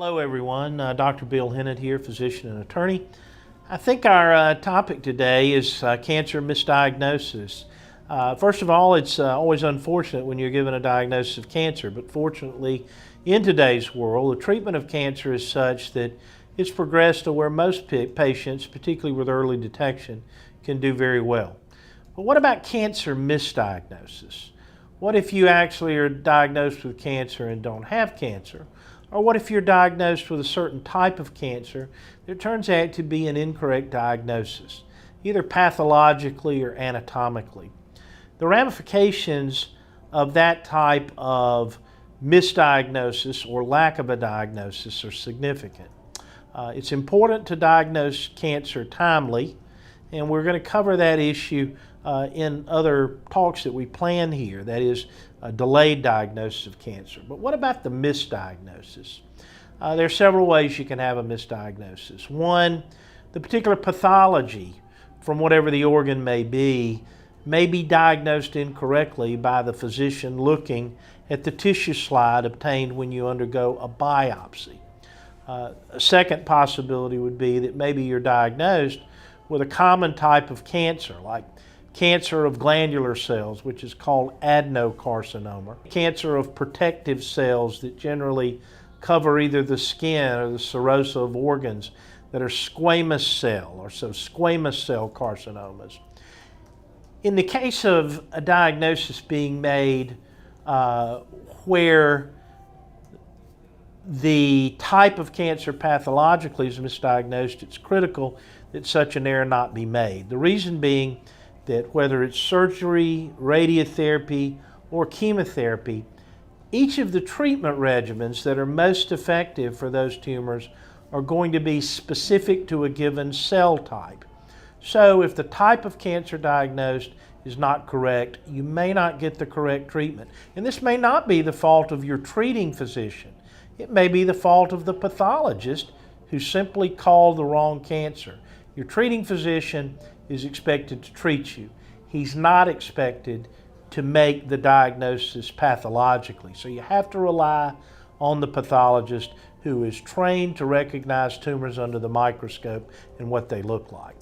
Hello everyone, Dr. Bill Hinnant here, physician and attorney. I think our topic today is cancer misdiagnosis. First of all, it's always unfortunate when you're given a diagnosis of cancer, but fortunately in today's world, the treatment of cancer is such that it's progressed to where most patients, particularly with early detection, can do very well. But what about cancer misdiagnosis? What if you actually are diagnosed with cancer and don't have cancer? Or what if you're diagnosed with a certain type of cancer that turns out to be an incorrect diagnosis, either pathologically or anatomically? The ramifications of that type of misdiagnosis or lack of a diagnosis are significant. It's important to diagnose cancer timely, and we're going to cover that issue in other talks that we plan here, that is a delayed diagnosis of cancer. But what about the misdiagnosis? There are several ways you can have a misdiagnosis. One, the particular pathology from whatever the organ may be diagnosed incorrectly by the physician looking at the tissue slide obtained when you undergo a biopsy. A second possibility would be that maybe you're diagnosed with a common type of cancer, like cancer of glandular cells, which is called adenocarcinoma, cancer of protective cells that generally cover either the skin or the serosa of organs that are squamous cell, or so squamous cell carcinomas. In the case of a diagnosis being made where the type of cancer pathologically is misdiagnosed, it's critical that such an error not be made. The reason being that whether it's surgery, radiotherapy, or chemotherapy, each of the treatment regimens that are most effective for those tumors are going to be specific to a given cell type. So if the type of cancer diagnosed is not correct, you may not get the correct treatment. And this may not be the fault of your treating physician. It may be the fault of the pathologist who simply called the wrong cancer. Your treating physician is expected to treat you. He's not expected to make the diagnosis pathologically. So you have to rely on the pathologist who is trained to recognize tumors under the microscope and what they look like.